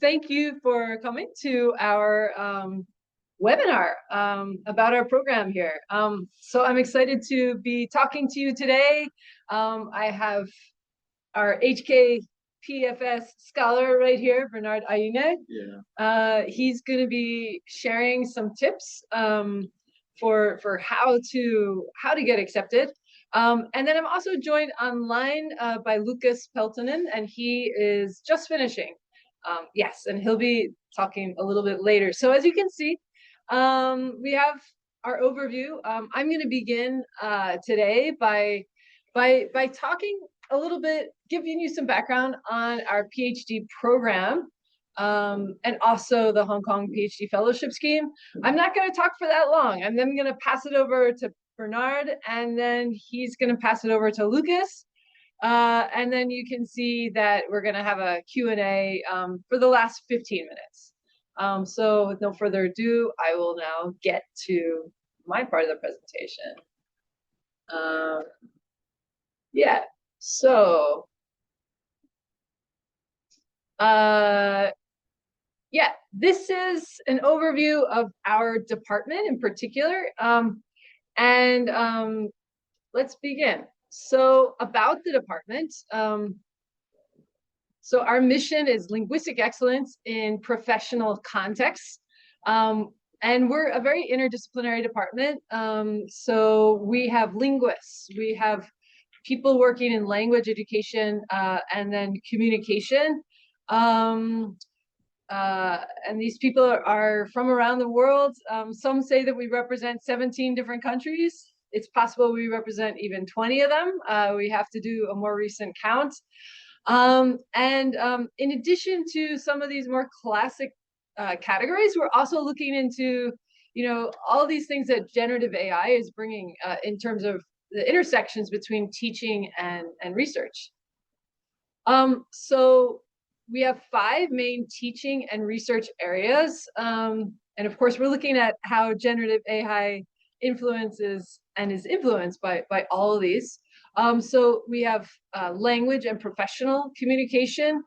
Thank you for coming to our webinar about our program here. So I'm excited to be talking to you today. I have our HKPFS scholar right here, Bernard Ayunge. Yeah. He's going to be sharing some tips for how to get accepted. And then I'm also joined online by Lucas Peltonen, and he is just finishing. Yes, and he'll be talking a little bit later. So as you can see, we have our overview. I'm going to begin today by talking a little bit, giving you some background on our PhD program, and also the Hong Kong PhD fellowship scheme. I'm not going to talk for that long. I'm then going to pass it over to Bernard, and then he's going to pass it over to Lucas. And then you can see that we're going to have a Q&A for the last 15 minutes. So with no further ado, I will now get to my part of the presentation. Yeah, so yeah, this is an overview of our department in particular. Let's begin. So about the department, so our mission is linguistic excellence in professional contexts. And we're a very interdisciplinary department. So we have linguists, we have people working in language education, and then communication. And these people are from around the world. Some say that we represent 17 different countries. It's possible we represent even 20 of them. We have to do a more recent count. In addition to some of these more classic categories, we're also looking into, all these things that generative AI is bringing in terms of the intersections between teaching and research. So we have 5 main teaching and research areas. And of course, we're looking at how generative AI influences and is influenced by all of these. So we have language and professional communication.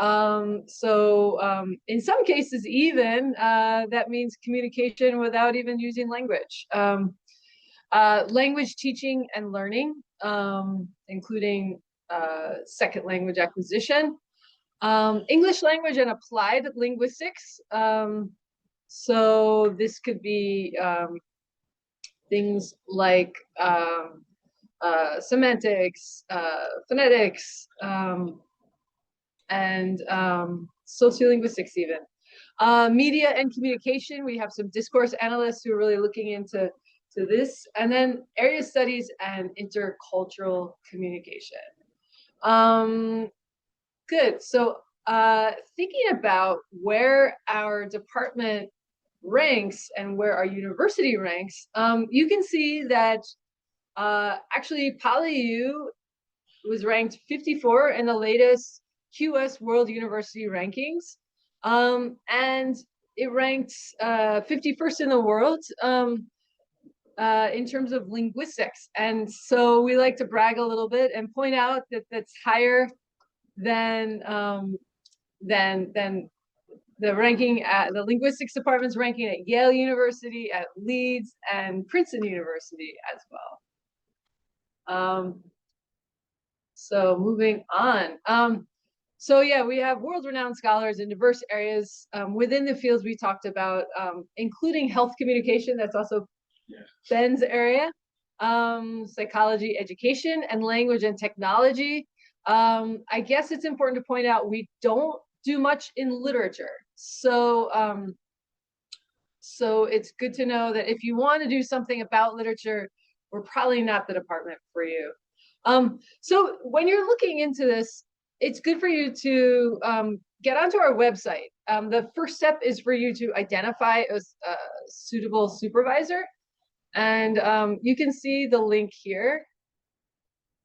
In some cases, even that means communication without even using language. Language teaching and learning, including second language acquisition. English language and applied linguistics. So this could be things like semantics, phonetics, and sociolinguistics even. Media and communication, we have some discourse analysts who are really looking into this, and then area studies and intercultural communication. Good. So thinking about where our department ranks and where our university ranks, you can see that actually PolyU was ranked 54 in the latest QS World University rankings, and it ranked 51st in the world in terms of linguistics. And so we like to brag a little bit and point out that that's higher than the ranking at the linguistics department's ranking at Yale University, at Leeds, and Princeton University as well. So moving on. So yeah, we have world-renowned scholars in diverse areas within the fields we talked about, including health communication. That's also Ben's area. Psychology, education, and language and technology. I guess it's important to point out we don't do much in literature. So it's good to know that if you want to do something about literature, we're probably not the department for you. So when you're looking into this, it's good for you to get onto our website. The first step is for you to identify a suitable supervisor. And you can see the link here.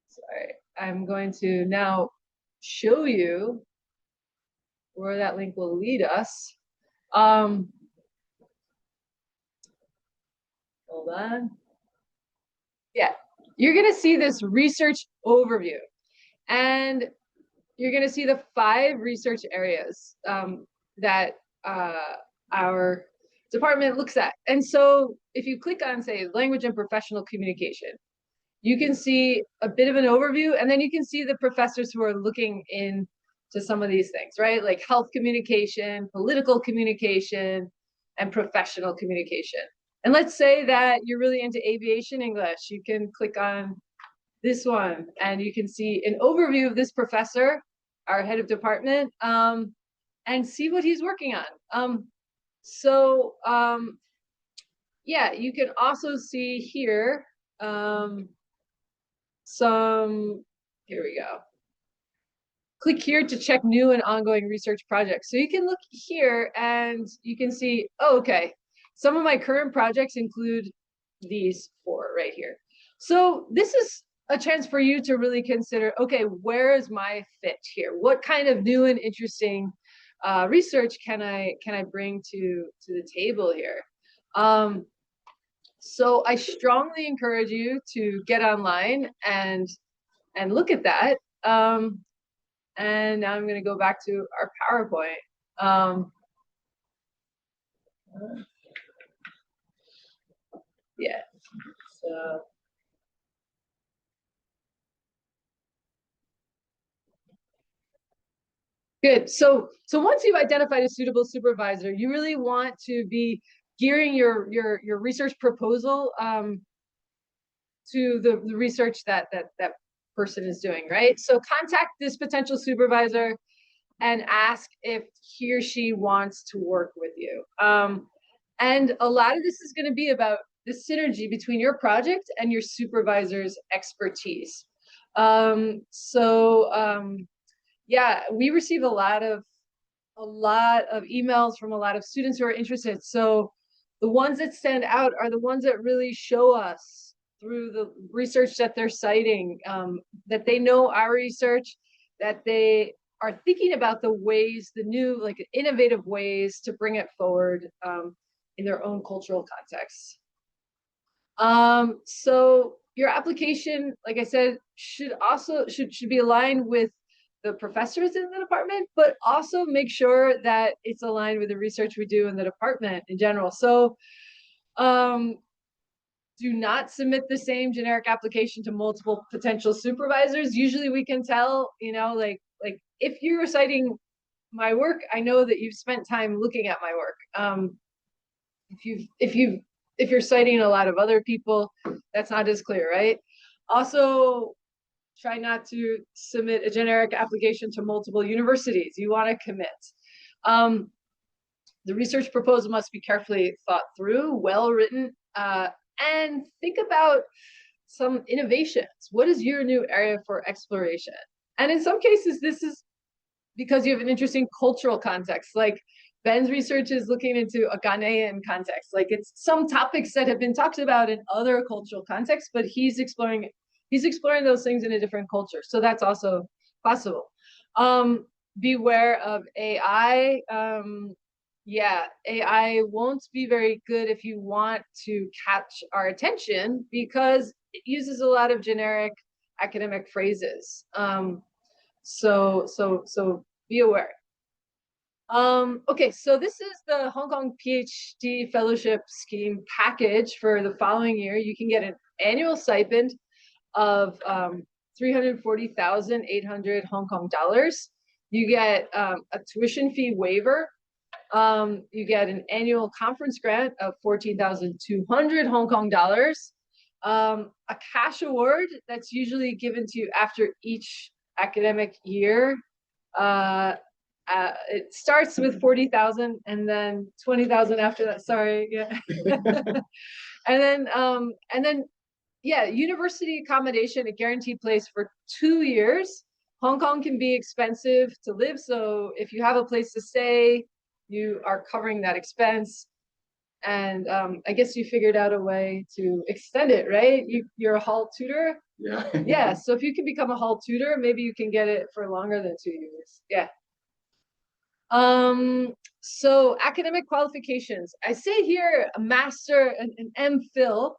Sorry, I'm going to now show you where that link will lead us. Hold on. Yeah, you're going to see this research overview, and you're going to see the 5 research areas. that our department looks at. And so if you click on, say, language and professional communication, you can see a bit of an overview, and then you can see the professors who are looking into some of these things, right? Like health communication, political communication, and professional communication. And let's say that you're really into aviation English. You can click on this one, and you can see an overview of this professor, our head of department, and see what he's working on. Yeah, you can also see here here we go. Click here to check new and ongoing research projects. So you can look here and you can see, oh, okay, some of my current projects include these 4 right here. So this is a chance for you to really consider, okay, where is my fit here? What kind of new and interesting research can I bring to the table here? So I strongly encourage you to get online and look at that. And now I'm going to go back to our PowerPoint. Yeah. So. Good. So once you've identified a suitable supervisor, you really want to be gearing your research proposal to the research that person is doing, right? So contact this potential supervisor and ask if he or she wants to work with you. And a lot of this is going to be about the synergy between your project and your supervisor's expertise. Yeah, we receive a lot of emails from a lot of students who are interested. So the ones that stand out are the ones that really show us through the research that they're citing, that they know our research, that they are thinking about the ways, the new, like innovative ways to bring it forward in their own cultural context. So your application, like I said, should be aligned with the professors in the department, but also make sure that it's aligned with the research we do in the department in general. So do not submit the same generic application to multiple potential supervisors. Usually we can tell, you know, like if you're citing my work, I know that you've spent time looking at my work. If you're citing a lot of other people, that's not as clear, right? Also, try not to submit a generic application to multiple universities. You want to commit. The research proposal must be carefully thought through, well written, and think about some innovations. What is your new area for exploration? And in some cases, this is because you have an interesting cultural context. Like Ben's research is looking into a Ghanaian context. Like it's some topics that have been talked about in other cultural contexts, but he's exploring those things in a different culture. So that's also possible. Beware of AI. Yeah, AI won't be very good if you want to catch our attention because it uses a lot of generic academic phrases. So be aware. Okay, so this is the Hong Kong PhD fellowship scheme package for the following year. You can get an annual stipend of 340,800 Hong Kong dollars. You get a tuition fee waiver. You get an annual conference grant of 14,200 Hong Kong dollars. A cash award that's usually given to you after each academic year. It starts with 40,000 and then 20,000 after that. Sorry, yeah. and then yeah, university accommodation, a guaranteed place for 2 years. Hong Kong can be expensive to live, so if you have a place to stay, you are covering that expense. And I guess you figured out a way to extend it, right? You're a hall tutor? Yeah. Yeah, so if you can become a hall tutor, maybe you can get it for longer than 2 years. Yeah. So academic qualifications. I say here a master, an MPhil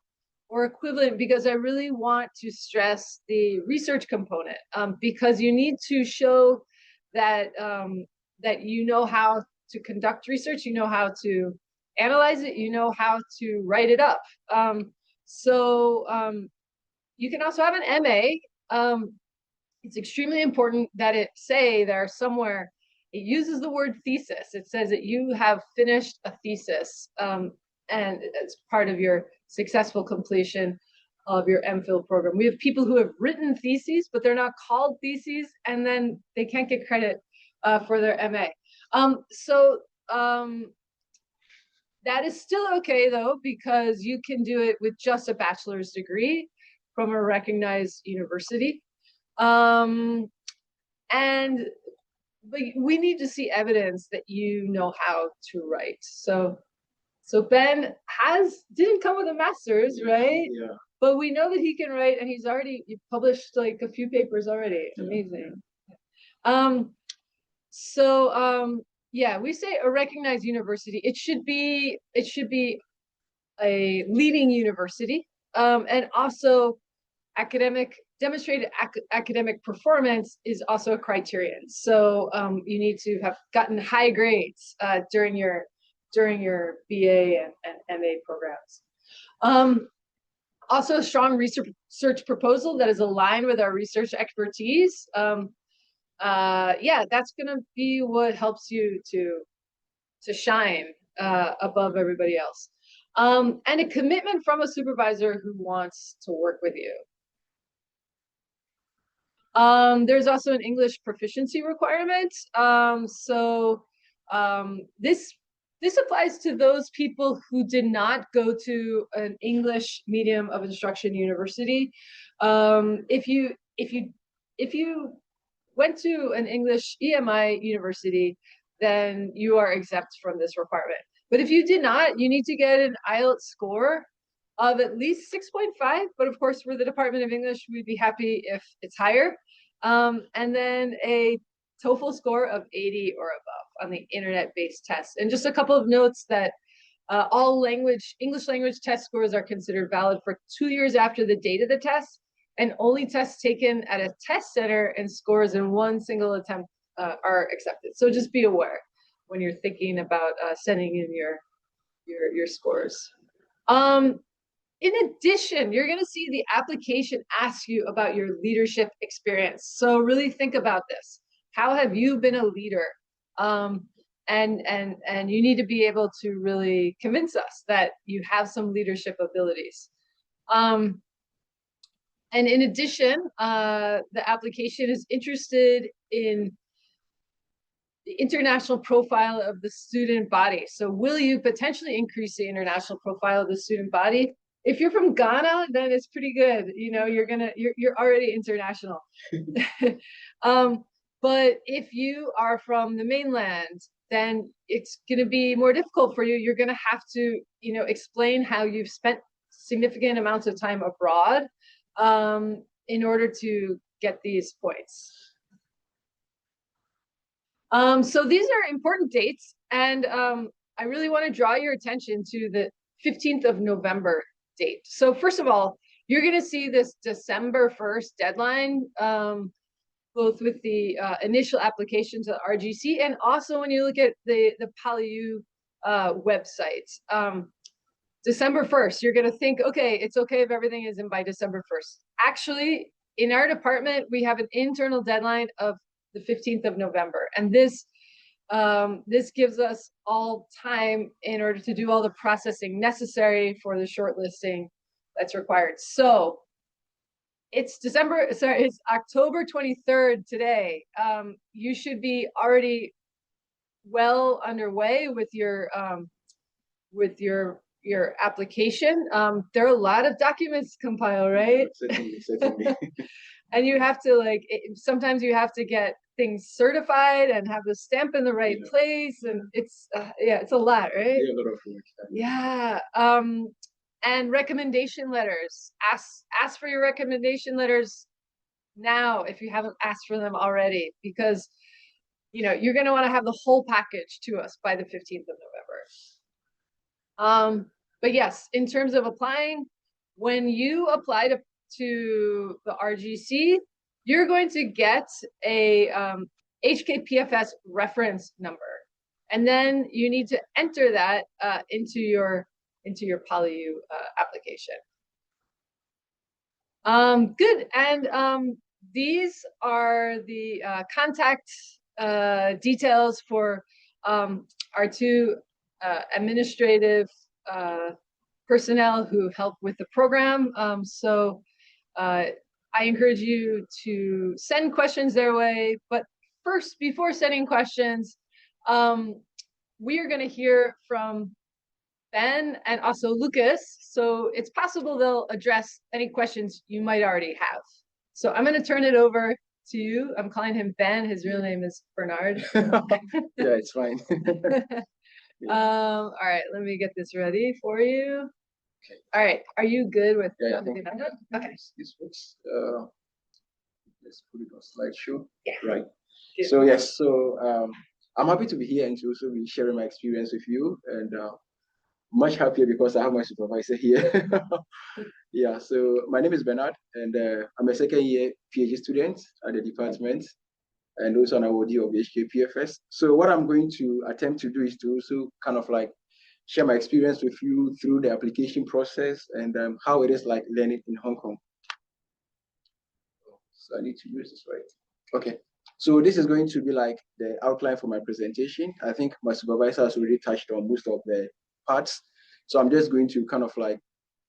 or equivalent, because I really want to stress the research component, because you need to show that that you know how to conduct research, you know how to analyze it, you know how to write it up. You can also have an MA. It's extremely important that it say there somewhere, it uses the word thesis. It says that you have finished a thesis, and it's part of your successful completion of your MPhil program. We have people who have written theses, but they're not called theses, and then they can't get credit for their MA. That is still okay though, because you can do it with just a bachelor's degree from a recognized university. But we need to see evidence that you know how to write. So Ben didn't come with a master's, right? Yeah. But we know that he can write, and he's already published like a few papers already. Amazing. Yeah, we say a recognized university. It should be a leading university, and also demonstrated academic performance is also a criterion. So you need to have gotten high grades during your BA and MA programs. Also, a strong research proposal that is aligned with our research expertise. Yeah, that's gonna be what helps you to shine above everybody else. And a commitment from a supervisor who wants to work with you. There's also an English proficiency requirement. This applies to those people who did not go to an English medium of instruction university. If you went to an English EMI university, then you are exempt from this requirement. But if you did not, you need to get an IELTS score of at least 6.5. But of course, for the Department of English, we'd be happy if it's higher. And then a TOEFL score of 80 or above on the internet-based test. And just a couple of notes that all English language test scores are considered valid for 2 years after the date of the test, and only tests taken at a test center and scores in one single attempt are accepted. So just be aware when you're thinking about sending in your scores. In addition, you're going to see the application ask you about your leadership experience. So really think about this. How have you been a leader? And you need to be able to really convince us that you have some leadership abilities. And in addition, the application is interested in the international profile of the student body. So will you potentially increase the international profile of the student body? If you're from Ghana, then it's pretty good. You know, you're already international. But if you are from the mainland, then it's going to be more difficult for you. You're going to have to, explain how you've spent significant amounts of time abroad in order to get these points. So these are important dates, and I really want to draw your attention to the 15th of November date. So first of all, you're going to see this December 1st deadline, both with the initial application to the RGC, and also when you look at the PolyU website. December 1st, you're going to think, okay, it's okay if everything is in by December 1st. Actually, in our department, we have an internal deadline of the 15th of November. And this gives us all time in order to do all the processing necessary for the shortlisting that's required. So it's October 23rd today. You should be already well underway with your application. There are a lot of documents to compile, right? Certainly. And you have to sometimes you have to get things certified and have the stamp in the right place, and it's a lot, right? Yeah, a lot of work. Yeah. And recommendation letters. Ask for your recommendation letters now if you haven't asked for them already, because you're going to want to have the whole package to us by the 15th of November. But yes, in terms of applying, when you apply to the RGC, you're going to get a HKPFS reference number. And then you need to enter that into your PolyU application. Good, and these are the contact details for our two administrative personnel who help with the program. So I encourage you to send questions their way, but first, before sending questions, we are going to hear from Ben and also Lucas. So it's possible they'll address any questions you might already have. So I'm going to turn it over to you. I'm calling him Ben. His real name is Bernard. Yeah, it's fine. All right, let me get this ready for you. Okay. All right, are you good with? Yeah, I think okay. This works. Let's put it on slideshow. Yeah. Right. Yeah. So yes, so I'm happy to be here and to also be sharing my experience with you, and much happier because I have my supervisor here. Yeah. So my name is Bernard, and I'm a second-year PhD student at the department, and also an awardee of the HKPFS. So what I'm going to attempt to do is to also kind of like share my experience with you through the application process and how it is like learning in Hong Kong. So I need to use this, right? Okay. So this is going to be like the outline for my presentation. I think my supervisor has already touched on most of the parts. So I'm just going to kind of like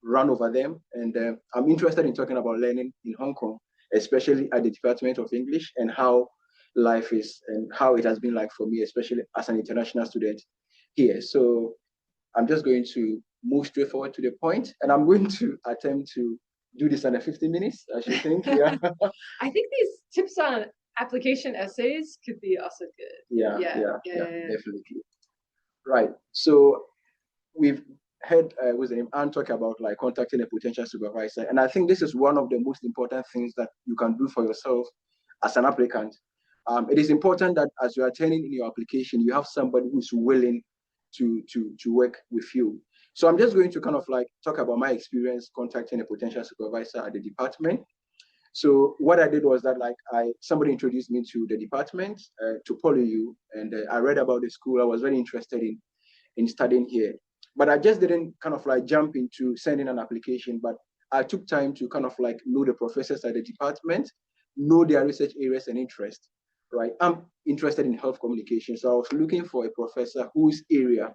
run over them. And I'm interested in talking about learning in Hong Kong, especially at the Department of English, and how life is and how it has been like for me, especially as an international student here. So I'm just going to move straight forward to the point, and I'm going to attempt to do this under 15 minutes, I should think. Yeah. I think these tips on application essays could be also good. Yeah, definitely. Right. So we've heard with the name Anne talk about like contacting a potential supervisor, and I think this is one of the most important things that you can do for yourself as an applicant. It is important that as you are turning in your application, you have somebody who's willing to work with you. So I'm just going to kind of like talk about my experience contacting a potential supervisor at the department. So what I did was that like somebody introduced me to the department, to PolyU, and I read about the school. I was very interested in studying here, but I just didn't kind of like jump into sending an application, but I took time to kind of like know the professors at the department, know their research areas and interest, right? I'm interested in health communication. So I was looking for a professor whose area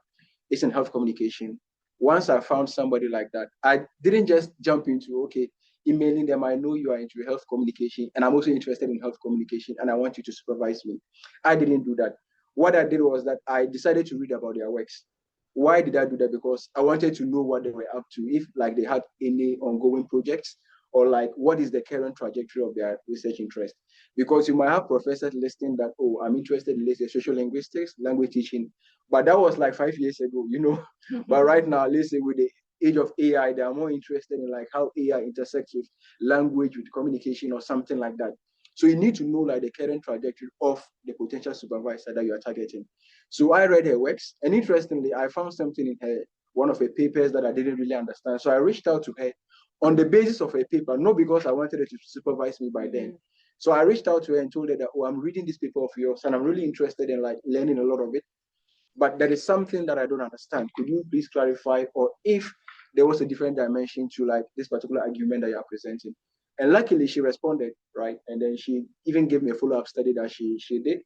is in health communication. Once I found somebody like that, I didn't just jump into, okay, emailing them, I know you are into health communication, and I'm also interested in health communication, and I want you to supervise me. I didn't do that. What I did was that I decided to read about their works. Why did I do that? Because I wanted to know what they were up to, if like they had any ongoing projects, or like what is the current trajectory of their research interest. Because you might have professors listing that, oh, I'm interested in, let's say, social linguistics, language teaching, but that was like 5 years ago, you know. But right now, let's say with the age of AI, they are more interested in like how AI intersects with language, with communication, or something like that. So you need to know like the current trajectory of the potential supervisor that you are targeting. So I read her works, and interestingly, I found something in her one of her papers that I didn't really understand. So I reached out to her on the basis of a paper, not because I wanted her to supervise me by then. So I reached out to her and told her that, oh, I'm reading this paper of yours, and I'm really interested in like learning a lot of it, but there is something that I don't understand. Could you please clarify, or if there was a different dimension to like this particular argument that you are presenting? And luckily she responded, right? And then she even gave me a follow-up study that she did,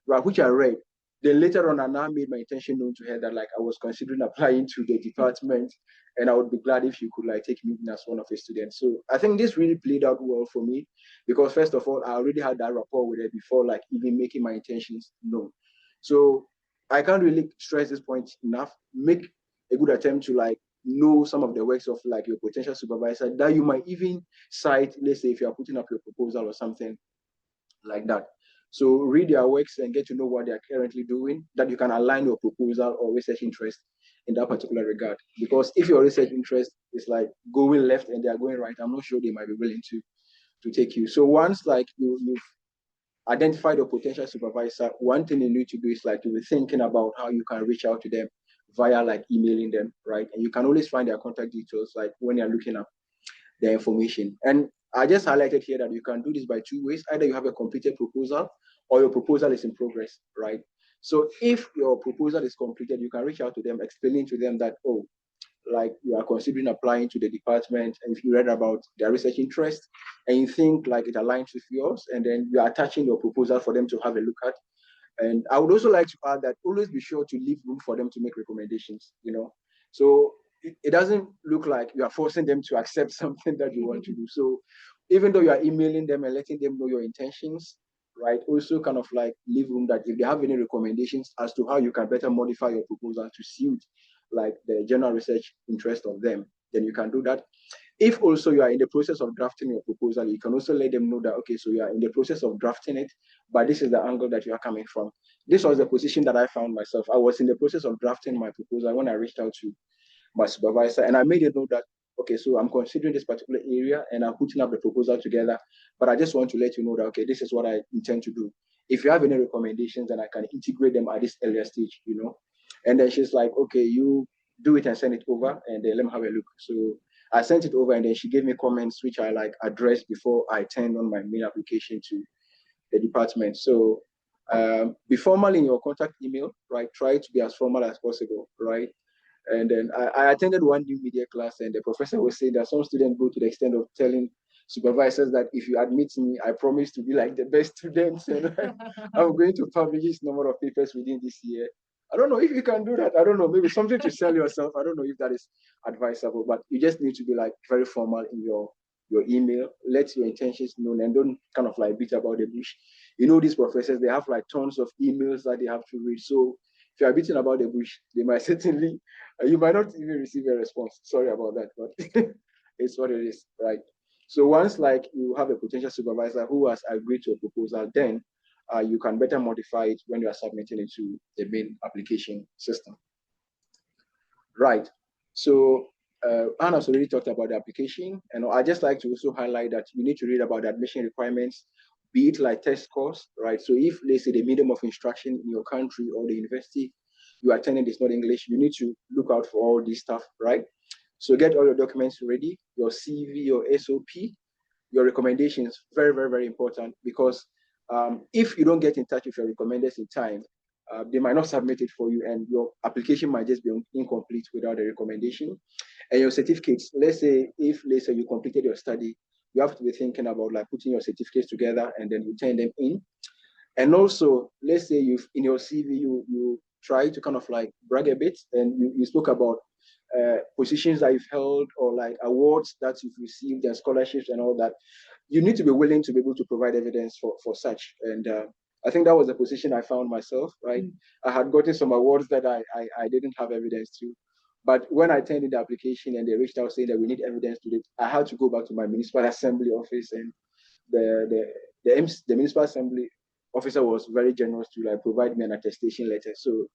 right, which I read. Then later on, I now made my intention known to her that like I was considering applying to the department, and I would be glad if you could like take me in as one of the students. So I think this really played out well for me, because first of all, I already had that rapport with her before like even making my intentions known. So I can't really stress this point enough. Make a good attempt to like know some of the works of like your potential supervisor that you might even cite, let's say if you are putting up your proposal or something like that. So read their works and get to know what they are currently doing, that you can align your proposal or research interest in that particular regard. Because if your research interest is like going left and they are going right, I'm not sure they might be willing to take you. So once like you've identified your potential supervisor, one thing you need to do is like to be thinking about how you can reach out to them via like emailing them, right? And you can always find their contact details like when you're looking up their information. And I just highlighted here that you can do this by two ways. Either you have a completed proposal or your proposal is in progress, right? So if your proposal is completed, you can reach out to them, explaining to them that, oh, like you are considering applying to the department, and if you read about their research interest and you think like it aligns with yours, and then you are attaching your proposal for them to have a look at. And I would also like to add that always be sure to leave room for them to make recommendations, So it doesn't look like you are forcing them to accept something that you want to do. So even though you are emailing them and letting them know your intentions, right, also kind of like leave room that if they have any recommendations as to how you can better modify your proposal to suit like the general research interest of them, then you can do that. If also you are in the process of drafting your proposal, you can also let them know that, okay, so you are in the process of drafting it, but this is the angle that you are coming from. This was the position that I found myself. I was in the process of drafting my proposal when I reached out to my supervisor, and I made a note that, okay, so I'm considering this particular area and I'm putting up the proposal together, but I just want to let you know that, okay, this is what I intend to do. If you have any recommendations, then I can integrate them at this earlier stage, And then she's like, okay, you do it and send it over, and then let me have a look. So I sent it over, and then she gave me comments which I like addressed before I turned on my main application to the department. So be formal in your contact email, right? Try to be as formal as possible, right? And then I attended one new media class, and the professor was saying that some students go to the extent of telling supervisors that if you admit me, I promise to be like the best students, and I'm going to publish this number of papers within this year. I don't know if you can do that. I don't know, maybe something to sell yourself. I don't know if that is advisable, but you just need to be like very formal in your email. Let your intentions known, and don't kind of like beat about the bush. These professors, they have like tons of emails that they have to read. So if you are beating about the bush, they might certainly, you might not even receive a response. Sorry about that, but it's what it is, right? So once like you have a potential supervisor who has agreed to a proposal, then you can better modify it when you are submitting it to the main application system. Right. So Anna's already talked about the application, and I just like to also highlight that you need to read about the admission requirements, be it like test scores, right? So if, let's say, the medium of instruction in your country or the university you are attending is not English, you need to look out for all this stuff, right? So get all your documents ready, your CV, your SOP, your recommendations, very, very, very important, because if you don't get in touch with your recommenders in time, they might not submit it for you, and your application might just be incomplete without a recommendation. And your certificates, let's say you completed your study, you have to be thinking about like putting your certificates together and then you turn them in. And also, let's say in your CV, you try to kind of like brag a bit, and you spoke about positions that you've held or like awards that you've received and scholarships and all that. You need to be willing to be able to provide evidence for such. And I think that was the position I found myself, right? I had gotten some awards that I didn't have evidence to. But when I turned in the application and they reached out saying that we need evidence to it, I had to go back to my municipal assembly office, and the municipal assembly officer was very generous to like provide me an attestation letter. So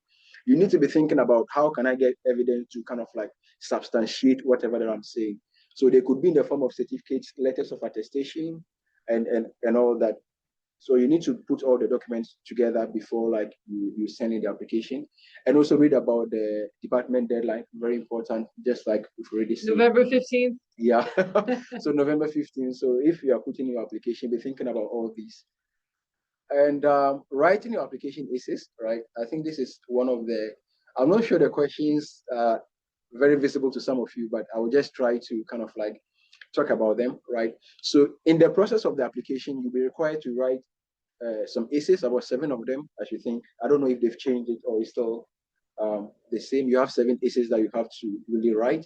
you need to be thinking about how can I get evidence to kind of like substantiate whatever that I'm saying. So they could be in the form of certificates, letters of attestation, and all that. So you need to put all the documents together before like you send in the application, and also read about the department deadline. Very important, just like we've already seen. November 15th. Yeah. So November 15th. So if you are putting your application, be thinking about all these. And writing your application essays, right? I think this is one of I'm not sure the questions are very visible to some of you, but I will just try to kind of like talk about them, right? So in the process of the application, you'll be required to write some essays, about 7 of them, I should think. I don't know if they've changed it or it's still the same. You have 7 essays that you have to really write.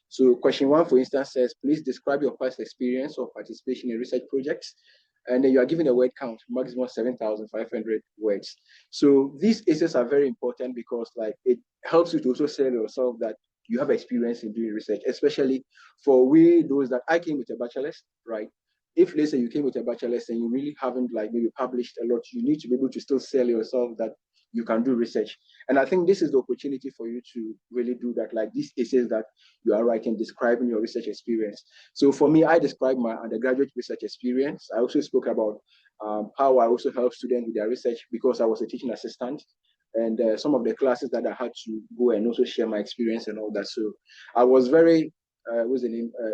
So question 1, for instance, says, please describe your past experience or participation in research projects. And then you are given a word count, maximum 7,500 words. So these essays are very important because like it helps you to also sell yourself that you have experience in doing research, especially for those that I came with a bachelor's, right? If let's say you came with a bachelor's and you really haven't like maybe published a lot, you need to be able to still sell yourself that you can do research. And I think this is the opportunity for you to really do that, like these essays that you are writing, describing your research experience. So for me, I described my undergraduate research experience. I also spoke about how I also help students with their research because I was a teaching assistant, and some of the classes that I had to go and also share my experience and all that. So I was very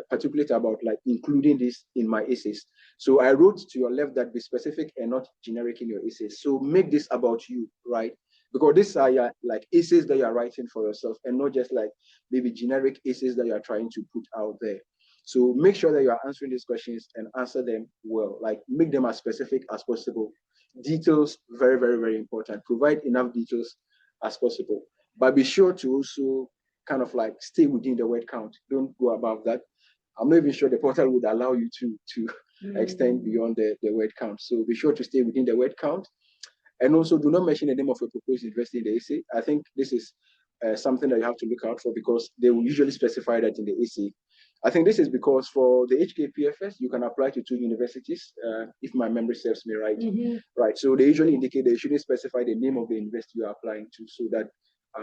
particularly about like including this in my essays. So I wrote to your left that be specific and not generic in your essays. So make this about you, right? because these are your like essays that you are writing for yourself, and not just like maybe generic essays that you are trying to put out there. So make sure that you are answering these questions and answer them well. Like make them as specific as possible. Details, very, very, very important. Provide enough details as possible. But be sure to also kind of like stay within the word count. Don't go above that. I'm not even sure the portal would allow you to extend beyond the word count. So be sure to stay within the word count. And also do not mention the name of a proposed university in the essay. I think this is something that you have to look out for, because they will usually specify that in the essay. I think this is because for the HKPFS, you can apply to 2 universities, if my memory serves me right. Right. So they usually indicate they shouldn't specify the name of the university you are applying to, so that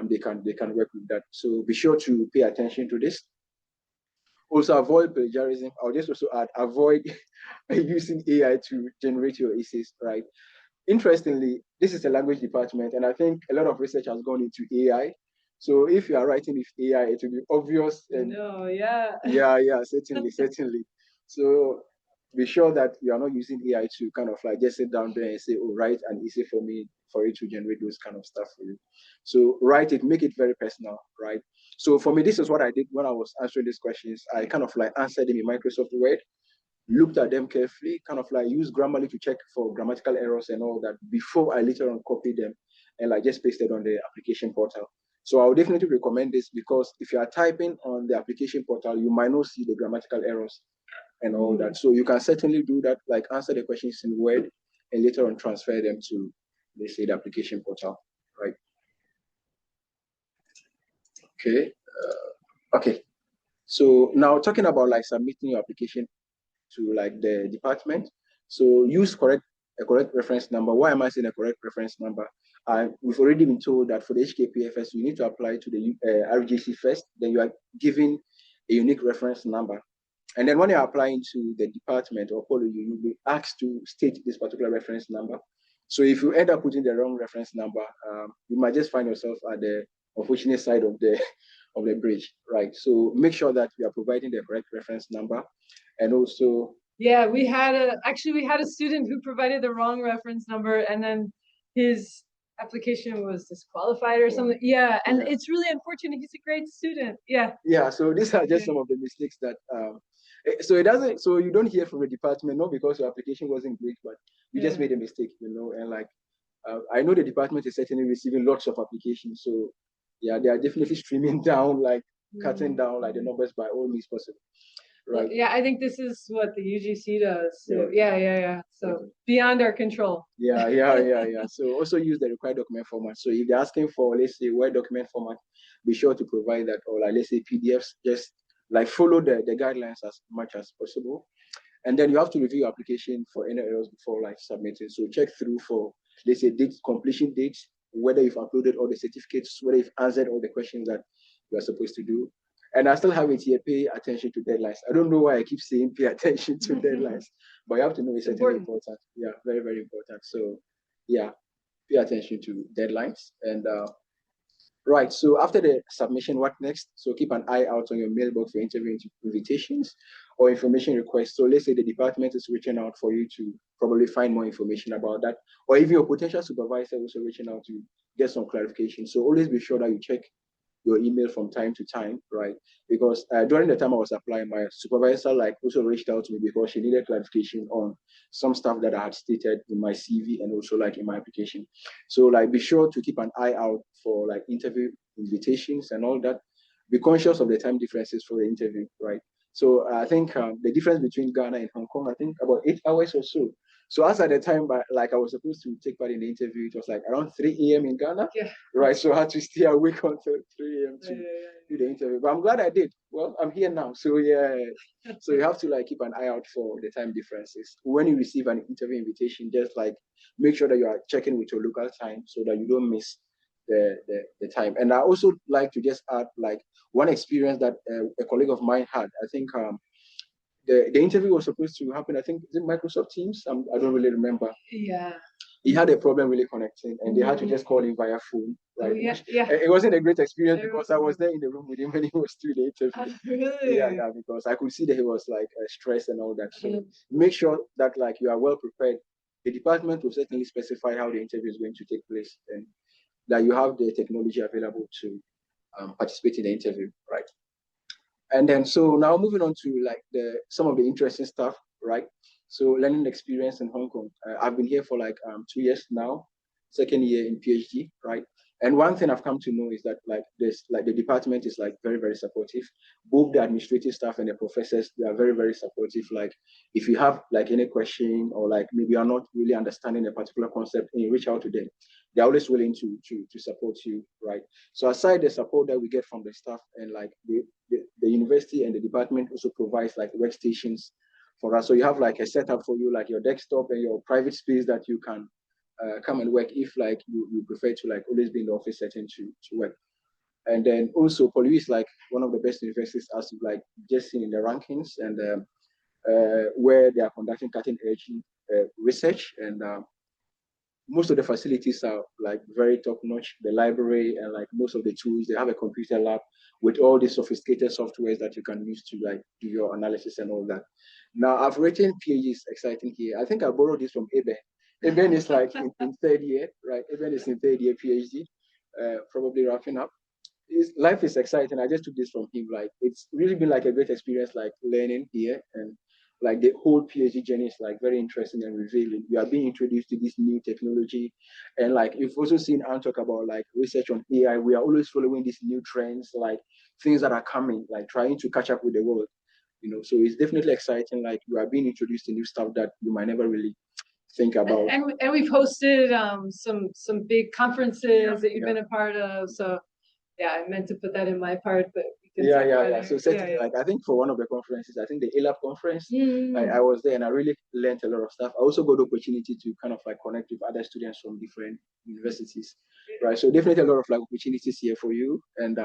they can work with that. So be sure to pay attention to this. Also avoid plagiarism. I'll just also add, avoid using AI to generate your essays, right? Interestingly, this is a language department, and I think a lot of research has gone into AI. So if you are writing with AI, it will be obvious. And yeah, certainly. So be sure that you are not using AI to kind of like just sit down there and say, oh, write an essay for me, for it to generate those kind of stuff for you. So write it, make it very personal, right? So for me, this is what I did when I was answering these questions. I kind of like answered them in Microsoft Word, looked at them carefully, kind of like used Grammarly to check for grammatical errors and all that before I later on copied them and like just pasted on the application portal. So I would definitely recommend this, because if you are typing on the application portal, you might not see the grammatical errors and all that. So you can certainly do that, like answer the questions in Word and later on transfer them to, let's say, the application portal, right? Okay. Okay. So now talking about like submitting your application to like the department. So use a correct reference number. Why am I saying a correct reference number? We've already been told that for the HKPFS, you need to apply to the RGC first, then you are given a unique reference number. And then when you're applying to the department or PolyU, you'll be asked to state this particular reference number. So if you end up putting the wrong reference number, you might just find yourself at the unfortunate side of the bridge, right? So make sure that you are providing the correct reference number. And also, yeah, we had a student who provided the wrong reference number, and then his application was disqualified or something. Yeah, and it's really unfortunate. He's a great student. Yeah, so these are just some of the mistakes that so it doesn't, so you don't hear from the department, not because your application wasn't great, but you just made a mistake, and like I know the department is certainly receiving lots of applications, so yeah, they are definitely streaming down, like cutting down like the numbers by all means possible. Right. Yeah, I think this is what the UGC does. So yeah. So beyond our control. Yeah. So also use the required document format. So if they're asking for, let's say, Word document format, be sure to provide that, or like, let's say PDFs, just like follow the guidelines as much as possible. And then you have to review your application for any errors before like submitting. So check through for, let's say, completion dates, whether you've uploaded all the certificates, whether you've answered all the questions that you are supposed to do. And I still have it here, pay attention to deadlines. I don't know why I keep saying pay attention to deadlines, but you have to know it's certainly important. Yeah, very, very important. So yeah, pay attention to deadlines. And right, so after the submission, what next? So keep an eye out on your mailbox for interview invitations or information requests. So let's say the department is reaching out for you to probably find more information about that, or even your potential supervisor also reaching out to get some clarification. So always be sure that you check your email from time to time, right? Because during the time I was applying, my supervisor like also reached out to me because she needed clarification on some stuff that I had stated in my CV and also like in my application. So like be sure to keep an eye out for like interview invitations and all that. Be conscious of the time differences for the interview, right? So I think the difference between Ghana and Hong Kong, I think about 8 hours or so. So as at the time, like I was supposed to take part in the interview, it was like around 3 a.m. in Ghana, right? So I had to stay awake until 3 a.m. to do the interview. But I'm glad I did. Well, I'm here now, so yeah. So you have to like keep an eye out for the time differences. When you receive an interview invitation, just like make sure that you are checking with your local time so that you don't miss the time. And I also like to just add like one experience that a colleague of mine had. I think the interview was supposed to happen, I think, is it Microsoft Teams? I don't really remember. Yeah. He had a problem really connecting, and they had to just call him via phone. Right? It wasn't a great experience because I was there in the room with him when he was doing the interview. Really? Yeah, because I could see that he was like stressed and all that. So make sure that like you are well prepared. The department will certainly specify how the interview is going to take place, and that you have the technology available to participate in the interview, right? And then, so now moving on to like some of the interesting stuff, right? So learning experience in Hong Kong. I've been here for like 2 years now, second year in PhD, right? And one thing I've come to know is that like the department is like very, very supportive. Both the administrative staff and the professors, they are very, very supportive. Like if you have like any question or like maybe you're not really understanding a particular concept and you reach out to them, they're always willing to support you, right? So aside the support that we get from the staff and like the university and the department also provides like workstations for us. So you have like a setup for you, like your desktop and your private space that you can come and work if like you prefer to like always be in the office setting to work. And then also PolyU is like one of the best universities as you've like just seen in the rankings and where they are conducting cutting edge research and most of the facilities are like very top notch. The library and like most of the tools, they have a computer lab with all the sophisticated softwares that you can use to like do your analysis and all that. Now I've written PhD is exciting here. I think I borrowed this from Eben. Eben is like in third year, right? Eben is in third year PhD, probably wrapping up. Life is exciting. I just took this from him. Like it's really been like a great experience, like learning here and like the whole PhD journey is like very interesting and revealing. We are being introduced to this new technology. And like you've also seen Anne talk about like research on AI. We are always following these new trends, like things that are coming, like trying to catch up with the world. You know, so it's definitely exciting. Like you are being introduced to new stuff that you might never really think about. And we've hosted some big conferences that you've been a part of. So yeah, I meant to put that in my part, but yeah. So certainly, like I think for one of the conferences, I think the ALAP conference, I was there and I really learned a lot of stuff. I also got the opportunity to kind of like connect with other students from different universities, right? So definitely a lot of like opportunities here for you and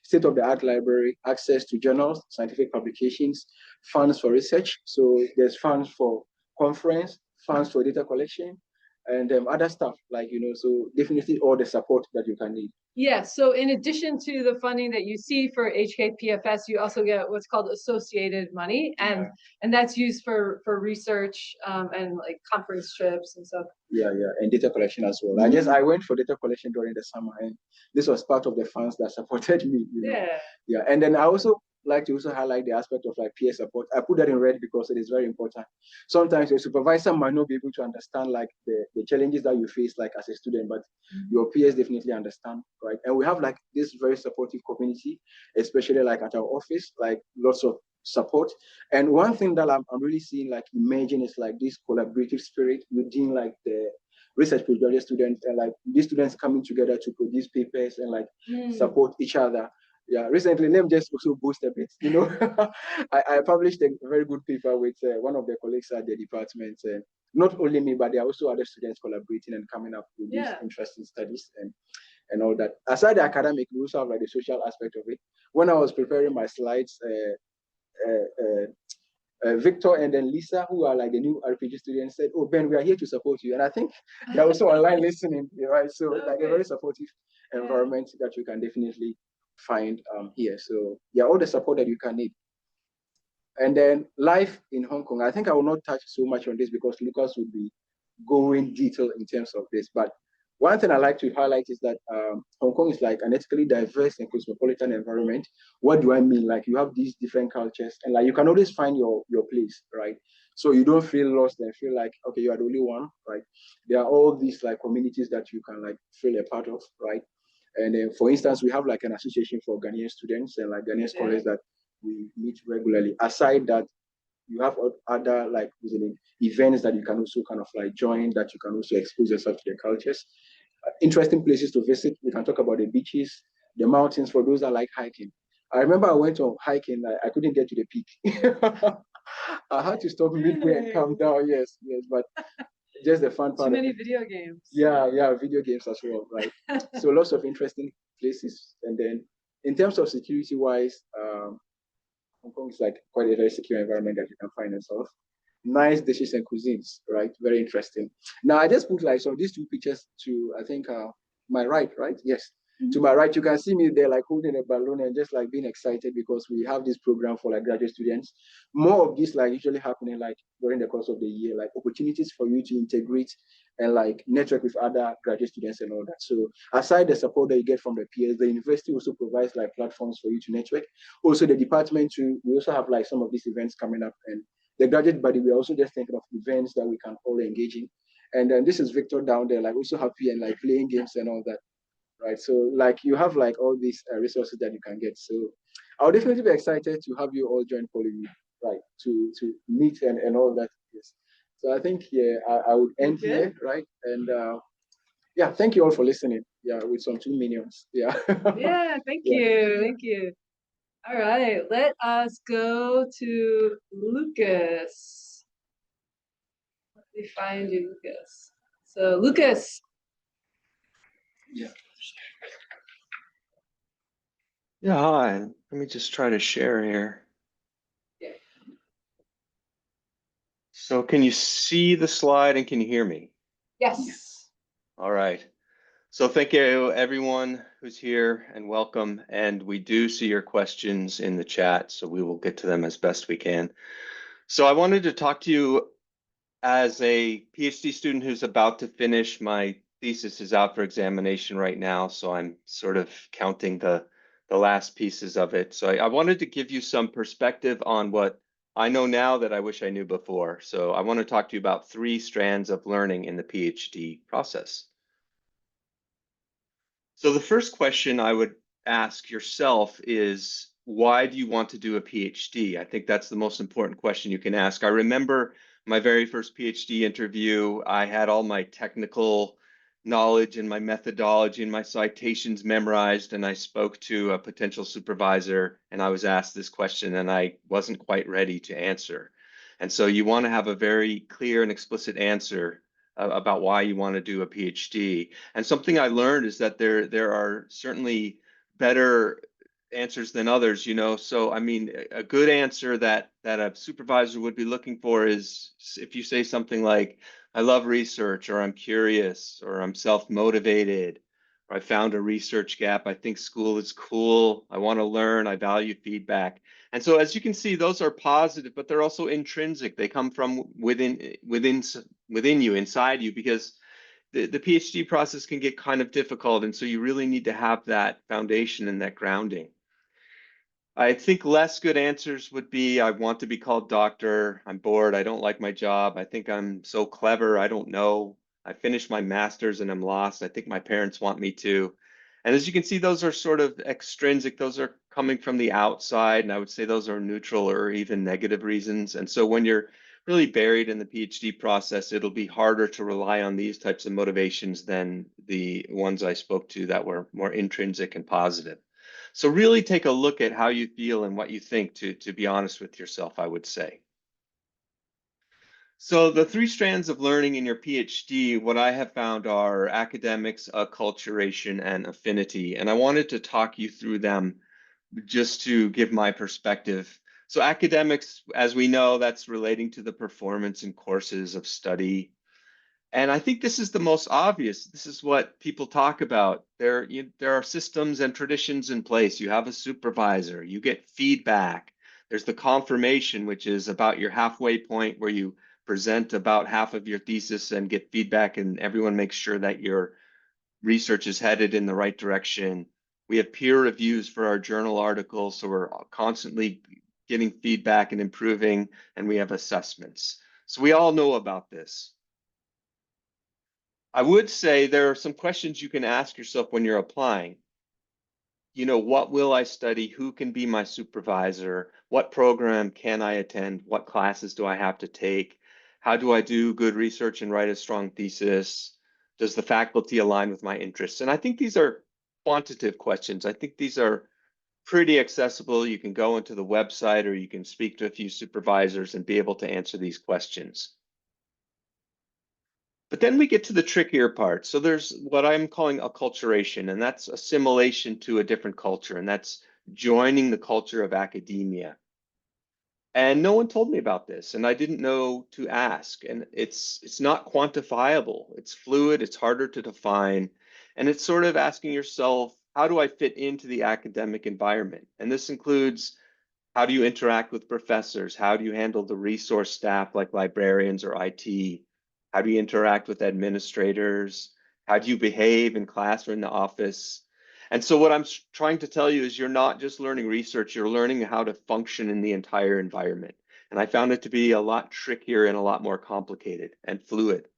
state-of-the-art library, access to journals, scientific publications, funds for research. So there's funds for conference, funds for data collection, and other stuff like, you know, so definitely all the support that you can need. Yeah, so in addition to the funding that you see for HKPFS, you also get what's called associated money, and that's used for research and like conference trips and stuff. Yeah, and data collection as well. I went for data collection during the summer, and this was part of the funds that supported me. You know? Yeah, and then I also like to also highlight the aspect of like peer support. I put that in red because it is very important. Sometimes your supervisor might not be able to understand like the challenges that you face like as a student, but your peers definitely understand, right? And we have like this very supportive community, especially like at our office, like lots of support. And one thing that I'm really seeing like emerging is like this collaborative spirit within like the research postgraduate students and like these students coming together to produce papers and like support each other. Yeah, recently, let me just also boost a bit. You know, I published a very good paper with one of the colleagues at the department. Not only me, but there are also other students collaborating and coming up with these interesting studies and all that. Aside the academic, we also have like the social aspect of it. When I was preparing my slides, Victor and then Lisa, who are like the new RPG students, said, "Oh, Ben, we are here to support you." And I think they're also online listening, right? So like a very supportive environment that you can definitely find here. So yeah, all the support that you can need. And then life in Hong Kong. I think I will not touch so much on this because Lucas would be going detail in terms of this. But one thing I like to highlight is that Hong Kong is like an ethnically diverse and cosmopolitan environment. What do I mean? Like you have these different cultures and like you can always find your place, right? So you don't feel lost and feel like, okay, you are the only one, right? There are all these like communities that you can like feel a part of, right? And then, for instance, we have like an association for Ghanaian students and like Ghanaian scholars that we meet regularly. Aside that, you have other like events that you can also kind of like join, that you can also expose yourself to the cultures. Interesting places to visit. We can talk about the beaches, the mountains for those that like hiking. I remember I went on hiking, I couldn't get to the peak. I had to stop midway and come down. Yes, but just the fun part. Too many video games. Yeah, video games as well, right? So lots of interesting places. And then in terms of security wise, Hong Kong is like quite a very secure environment that you can find yourself. Nice dishes and cuisines, right? Very interesting. Now I just put like so these two pictures to I think my right? Yes. To my right, you can see me there like holding a balloon and just like being excited because we have this program for like graduate students. More of this like usually happening like during the course of the year, like opportunities for you to integrate and like network with other graduate students and all that. So aside the support that you get from the peers, the university also provides like platforms for you to network. Also the department too, we also have like some of these events coming up, and the graduate body, we're also just thinking of events that we can all engage in. And then this is Victor down there, like also happy and like playing games and all that. Right. So like you have like all these resources that you can get. So I'll definitely be excited to have you all join PolyU, right? To meet and all that. Yes. So I think yeah, I would end here, right? And yeah, thank you all for listening. Yeah, with some 2 minutes. Yeah. Yeah, thank Yeah. you. Thank you. All right, let us go to Lucas. Let me find you, Lucas. So Lucas. Yeah. Yeah, hi. Let me just try to share here. Yeah. So can you see the slide and can you hear me? Yes. All right. So thank you everyone who's here and welcome. And we do see your questions in the chat, so we will get to them as best we can. So I wanted to talk to you as a PhD student who's about to finish. My thesis is out for examination right now, so I'm sort of counting the last pieces of it. So I wanted to give you some perspective on what I know now that I wish I knew before. So I want to talk to you about 3 strands of learning in the PhD process. So the first question I would ask yourself is, why do you want to do a PhD? I think that's the most important question you can ask. I remember my very first PhD interview, I had all my technical knowledge and my methodology and my citations memorized, and I spoke to a potential supervisor and I was asked this question and I wasn't quite ready to answer. And so you want to have a very clear and explicit answer about why you want to do a PhD. And something I learned is that there are certainly better answers than others, you know. So I mean, a good answer that a supervisor would be looking for is if you say something like, I love research, or I'm curious, or I'm self-motivated, or I found a research gap, I think school is cool, I want to learn, I value feedback. And so as you can see, those are positive, but they're also intrinsic. They come from within you, inside you, because the PhD process can get kind of difficult. And so you really need to have that foundation and that grounding. I think less good answers would be, I want to be called doctor, I'm bored, I don't like my job, I think I'm so clever, I don't know, I finished my master's and I'm lost, I think my parents want me to. And as you can see, those are sort of extrinsic, those are coming from the outside, and I would say those are neutral or even negative reasons. And so when you're really buried in the PhD process, it'll be harder to rely on these types of motivations than the ones I spoke to that were more intrinsic and positive. So really take a look at how you feel and what you think, to be honest with yourself, I would say. So the 3 strands of learning in your PhD, what I have found are academics, acculturation, and affinity. And I wanted to talk you through them just to give my perspective. So academics, as we know, that's relating to the performance in courses of study. And I think this is the most obvious. This is what people talk about. There are systems and traditions in place. You have a supervisor, you get feedback. There's the confirmation, which is about your halfway point where you present about half of your thesis and get feedback, and everyone makes sure that your research is headed in the right direction. We have peer reviews for our journal articles, so we're constantly getting feedback and improving, and we have assessments. So we all know about this. I would say there are some questions you can ask yourself when you're applying. You know, what will I study? Who can be my supervisor? What program can I attend? What classes do I have to take? How do I do good research and write a strong thesis? Does the faculty align with my interests? And I think these are quantitative questions. I think these are pretty accessible. You can go into the website or you can speak to a few supervisors and be able to answer these questions. But then we get to the trickier part. So there's what I'm calling acculturation, and that's assimilation to a different culture, and that's joining the culture of academia. And no one told me about this, and I didn't know to ask. And it's not quantifiable. It's fluid. It's harder to define, and it's sort of asking yourself, how do I fit into the academic environment? And this includes, how do you interact with professors? How do you handle the resource staff like librarians or IT? How do you interact with administrators? How do you behave in class or in the office? And so what I'm trying to tell you is you're not just learning research, you're learning how to function in the entire environment. And I found it to be a lot trickier and a lot more complicated and fluid.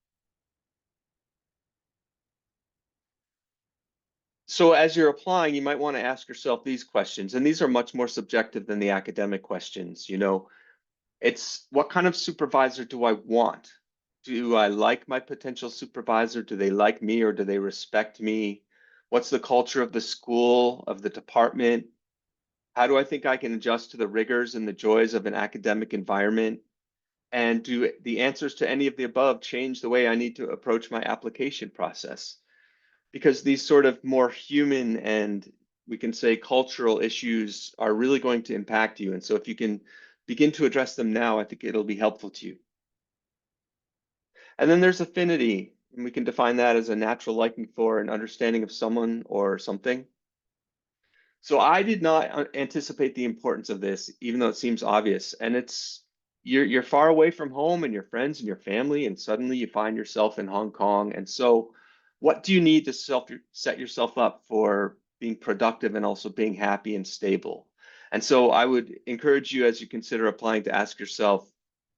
So as you're applying, you might want to ask yourself these questions, and these are much more subjective than the academic questions. It's what kind of supervisor do I want? Do I like my potential supervisor? Do they like me or do they respect me? What's the culture of the school, of the department? How do I think I can adjust to the rigors and the joys of an academic environment? And do the answers to any of the above change the way I need to approach my application process? Because these sort of more human and, we can say, cultural issues are really going to impact you. And so if you can begin to address them now, I think it'll be helpful to you. And then there's affinity, and we can define that as a natural liking for an understanding of someone or something. So I did not anticipate the importance of this, even though it seems obvious. And you're far away from home and your friends and your family, and suddenly you find yourself in Hong Kong. And so what do you need to set yourself up for being productive and also being happy and stable? And so I would encourage you, as you consider applying, to ask yourself,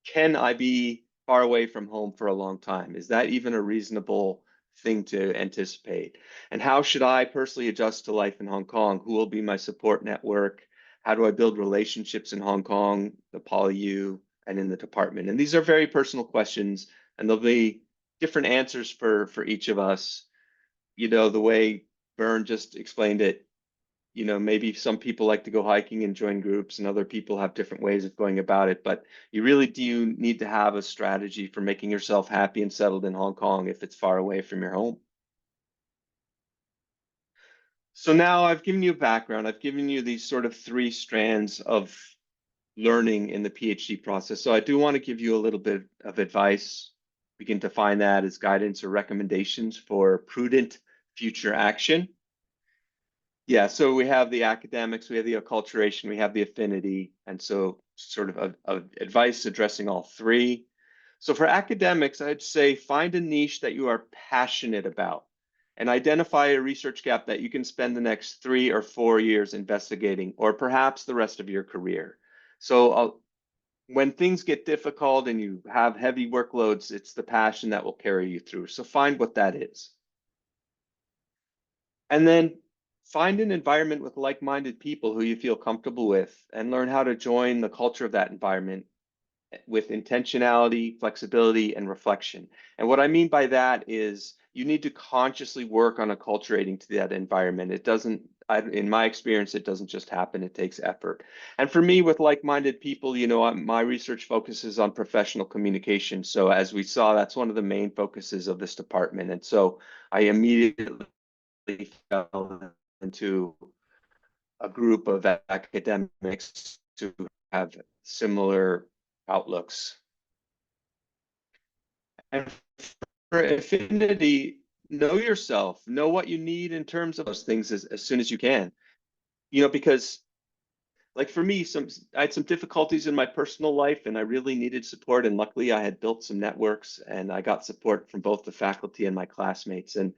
can I be far away from home for a long time? Is that even a reasonable thing to anticipate? And how should I personally adjust to life in Hong Kong? Who will be my support network? How do I build relationships in Hong Kong, the PolyU, and in the department? And these are very personal questions, and there'll be different answers for each of us. The way Vern just explained it, maybe some people like to go hiking and join groups, and other people have different ways of going about it. But you really do need to have a strategy for making yourself happy and settled in Hong Kong if it's far away from your home. So now I've given you a background. I've given you these sort of three strands of learning in the PhD process. So I do want to give you a little bit of advice. We can define that as guidance or recommendations for prudent future action. Yeah, so we have the academics, we have the acculturation, we have the affinity, and so sort of advice addressing all three. So for academics, I'd say find a niche that you are passionate about and identify a research gap that you can spend the next 3 or 4 years investigating, or perhaps the rest of your career. So when things get difficult and you have heavy workloads, it's the passion that will carry you through. So find what that is. And then find an environment with like-minded people who you feel comfortable with, and learn how to join the culture of that environment with intentionality, flexibility, and reflection. And what I mean by that is you need to consciously work on acculturating to that environment. It doesn't, in my experience, it doesn't just happen, it takes effort. And for me, with like-minded people, my research focuses on professional communication. So as we saw, that's one of the main focuses of this department. And so I immediately fell into a group of academics who have similar outlooks. And for affinity, know yourself, know what you need in terms of those things as soon as you can. Because like for me, I had some difficulties in my personal life and I really needed support. And luckily I had built some networks and I got support from both the faculty and my classmates. And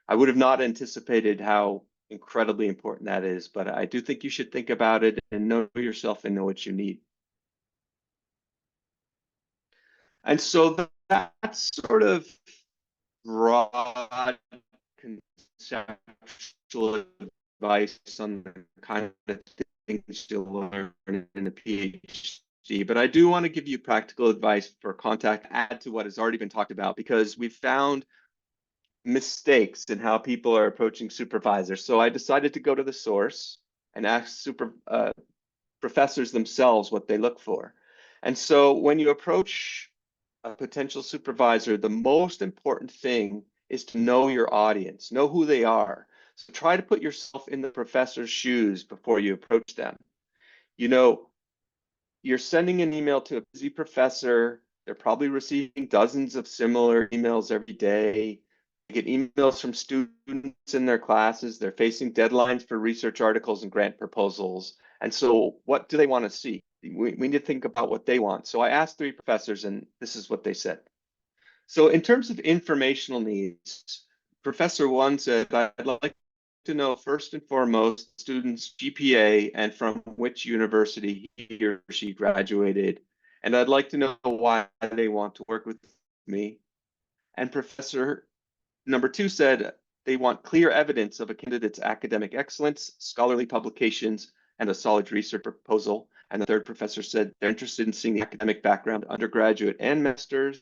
I would have not anticipated how incredibly important that is, but I do think you should think about it and know yourself and know what you need. And so that's sort of broad conceptual advice on the kind of things you'll learn in a PhD. But I do want to give you practical advice for contact, add to what has already been talked about, because we've found mistakes in how people are approaching supervisors. So I decided to go to the source and ask professors themselves what they look for. And so when you approach a potential supervisor, the most important thing is to know your audience, know who they are. So try to put yourself in the professor's shoes before you approach them. You're sending an email to a busy professor. They're probably receiving dozens of similar emails every day. get emails from students in their classes. They're facing deadlines for research articles and grant proposals. And so what do they want to see? We need to think about what they want. So I asked 3 professors, and this is what they said. So in terms of informational needs, Professor 1 said, I'd like to know first and foremost students' GPA and from which university he or she graduated. And I'd like to know why they want to work with me. And Professor number 2 said they want clear evidence of a candidate's academic excellence, scholarly publications, and a solid research proposal. And the 3rd professor said they're interested in seeing the academic background, undergraduate and master's,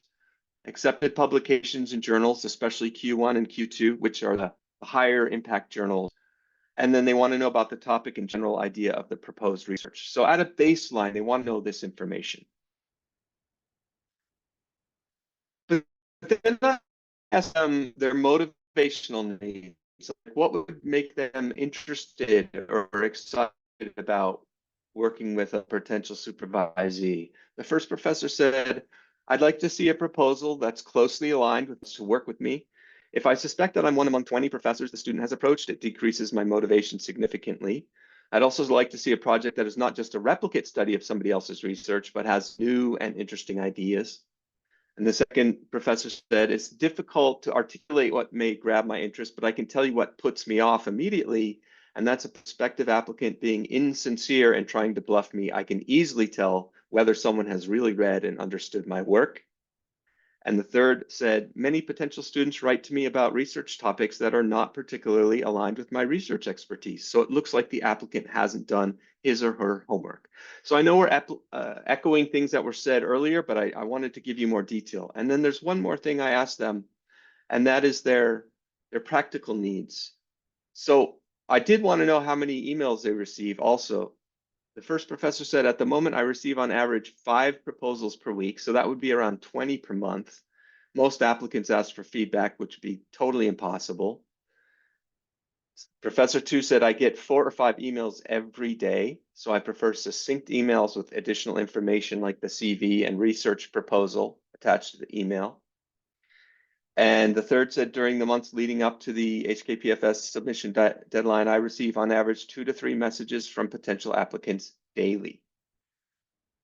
accepted publications in journals, especially Q1 and Q2, which are the higher impact journals. And then they want to know about the topic and general idea of the proposed research. So at a baseline, they want to know this information. But then I asked them their motivational needs. Like what would make them interested or excited about working with a potential supervisee? The first professor said, I'd like to see a proposal that's closely aligned with to work with me. If I suspect that I'm one among 20 professors the student has approached, it decreases my motivation significantly. I'd also like to see a project that is not just a replicate study of somebody else's research, but has new and interesting ideas. And the second professor said, it's difficult to articulate what may grab my interest, but I can tell you what puts me off immediately. And that's a prospective applicant being insincere and trying to bluff me. I can easily tell whether someone has really read and understood my work. And the third said, many potential students write to me about research topics that are not particularly aligned with my research expertise. So it looks like the applicant hasn't done his or her homework. So I know we're echoing things that were said earlier, but I wanted to give you more detail. And then there's one more thing I asked them, and that is their practical needs. So I did want to know how many emails they receive also. The first professor said, at the moment, I receive on average 5 proposals per week. So that would be around 20 per month. Most applicants ask for feedback, which would be totally impossible. Professor 2 said, I get 4 or 5 emails every day. So I prefer succinct emails with additional information like the CV and research proposal attached to the email. And the third said, during the months leading up to the HKPFS submission deadline, I receive on average 2 to 3 messages from potential applicants daily.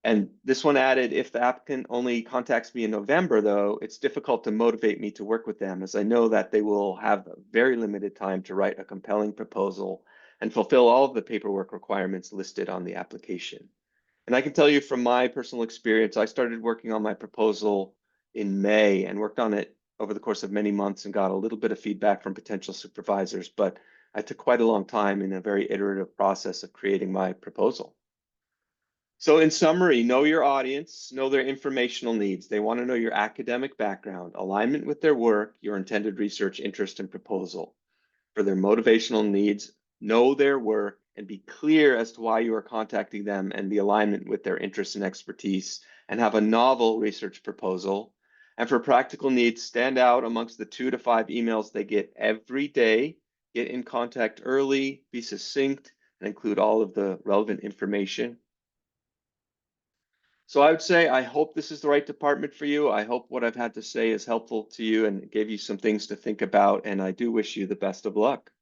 And this one added, if the applicant only contacts me in November, though, it's difficult to motivate me to work with them, as I know that they will have very limited time to write a compelling proposal and fulfill all of the paperwork requirements listed on the application. And I can tell you from my personal experience, I started working on my proposal in May and worked on it over the course of many months and got a little bit of feedback from potential supervisors, but I took quite a long time in a very iterative process of creating my proposal. So in summary, know your audience, know their informational needs. They want to know your academic background, alignment with their work, your intended research interest and proposal. For their motivational needs, know their work and be clear as to why you are contacting them and the alignment with their interests and expertise, and have a novel research proposal. And for practical needs, stand out amongst the 2 to 5 emails they get every day. Get in contact early, be succinct, and include all of the relevant information. So I would say, I hope this is the right department for you. I hope what I've had to say is helpful to you and gave you some things to think about. And I do wish you the best of luck.